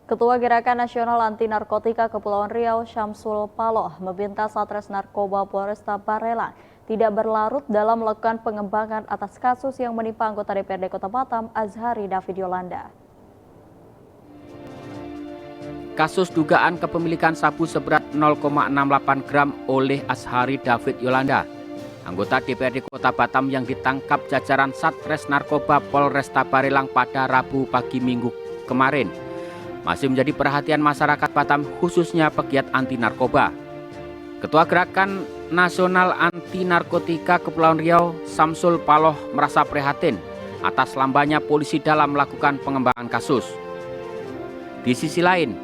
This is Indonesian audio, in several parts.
Ketua Gerakan Nasional Anti Narkotika Kepulauan Riau, Syamsul Paloh, meminta Satres Narkoba Polresta Barelang tidak berlarut dalam melakukan pengembangan atas kasus yang menimpa anggota DPRD Kota Batam, Azhari David Yolanda. Kasus dugaan kepemilikan sabu seberat 0,68 gram oleh Azhari David Yolanda, anggota DPRD Kota Batam yang ditangkap jajaran Satres Narkoba Polresta Barelang pada Rabu pagi Minggu kemarin, masih menjadi perhatian masyarakat Batam, khususnya pegiat anti narkoba. Ketua Gerakan Nasional Anti Narkotika Kepulauan Riau, Syamsul Paloh, merasa prihatin atas lambannya polisi dalam melakukan pengembangan kasus. Di sisi lain,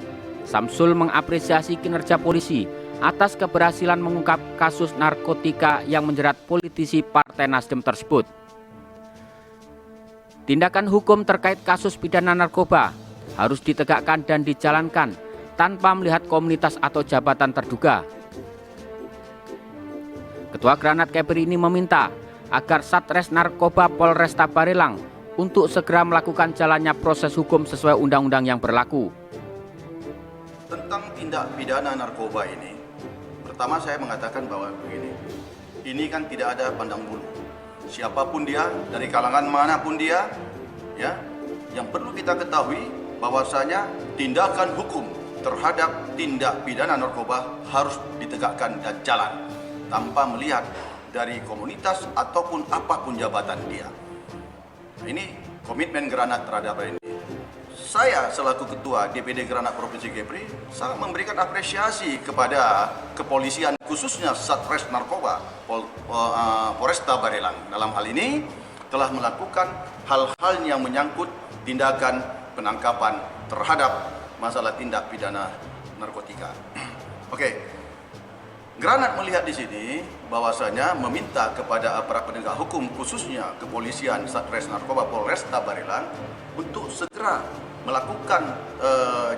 Syamsul mengapresiasi kinerja polisi atas keberhasilan mengungkap kasus narkotika yang menjerat politisi Partai Nasdem tersebut. Tindakan hukum terkait kasus pidana narkoba harus ditegakkan dan dijalankan tanpa melihat komunitas atau jabatan terduga. Ketua Granat Kepri ini meminta agar Satres Narkoba Polresta Barelang untuk segera melakukan jalannya proses hukum sesuai undang-undang yang berlaku. Tentang tindak pidana narkoba ini, pertama saya mengatakan bahwa begini, ini kan tidak ada pandang bulu. Siapapun dia, dari kalangan manapun dia, ya, yang perlu kita ketahui bahwasanya tindakan hukum terhadap tindak pidana narkoba harus ditegakkan dan jalan tanpa melihat dari komunitas ataupun apapun jabatan dia. Ini komitmen Granat terhadap ini. Saya selaku Ketua DPD Granat Provinsi Kepri sangat memberikan apresiasi kepada kepolisian, khususnya Satres Narkoba Polresta Barelang. Dalam hal ini telah melakukan hal-hal yang menyangkut tindakan penangkapan terhadap masalah tindak pidana narkotika. Oke. Granat melihat di sini bahwasanya meminta kepada aparat penegak hukum, khususnya kepolisian Satres Narkoba Polresta Barelang, untuk segera melakukan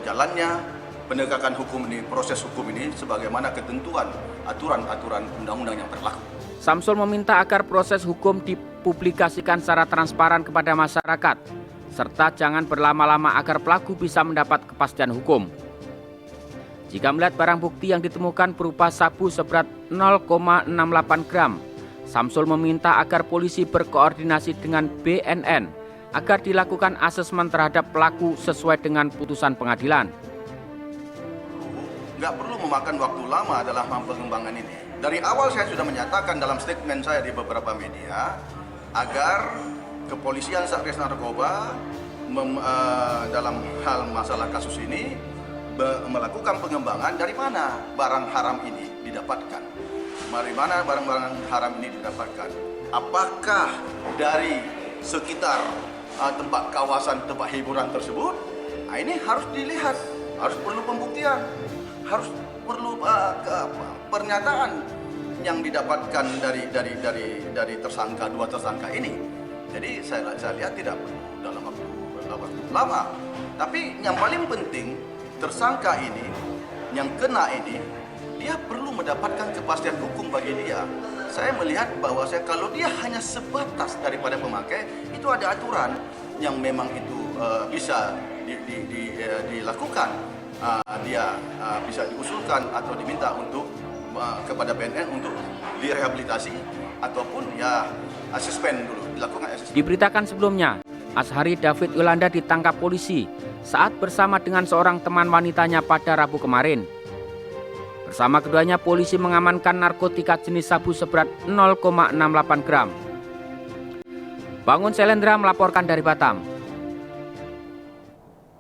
jalannya penegakan hukum ini, proses hukum ini sebagaimana ketentuan aturan-aturan undang-undang yang berlaku. Syamsul meminta agar proses hukum dipublikasikan secara transparan kepada masyarakat, serta jangan berlama-lama agar pelaku bisa mendapat kepastian hukum. Jika melihat barang bukti yang ditemukan berupa sabu seberat 0,68 gram, Syamsul meminta agar polisi berkoordinasi dengan BNN agar dilakukan asesmen terhadap pelaku sesuai dengan putusan pengadilan. Nggak perlu memakan waktu lama dalam pengembangan ini. Dari awal saya sudah menyatakan dalam statement saya di beberapa media agar kepolisian Satres Narkoba dalam hal masalah kasus ini melakukan pengembangan dari mana barang haram ini didapatkan. Dari mana barang-barang haram ini didapatkan? Apakah dari sekitar tempat kawasan tempat hiburan tersebut? Nah, ini harus dilihat, harus perlu pembuktian, harus perlu pernyataan yang didapatkan dari tersangka, dua tersangka ini. Jadi saya lihat tidak perlu dalam waktu lama. Tapi yang paling penting, tersangka ini, yang kena ini, dia perlu mendapatkan kepastian hukum bagi dia. Saya melihat bahwa kalau dia hanya sebatas daripada pemakai, itu ada aturan yang memang itu bisa dilakukan. Dia bisa diusulkan atau diminta untuk kepada BNN untuk direhabilitasi ataupun ya asesmen dulu, dilakukan asesmen. Diberitakan sebelumnya, Azhari David Yolanda ditangkap polisi saat bersama dengan seorang teman wanitanya pada Rabu kemarin. Bersama keduanya, polisi mengamankan narkotika jenis sabu seberat 0,68 gram. Bangun Selendra melaporkan dari Batam.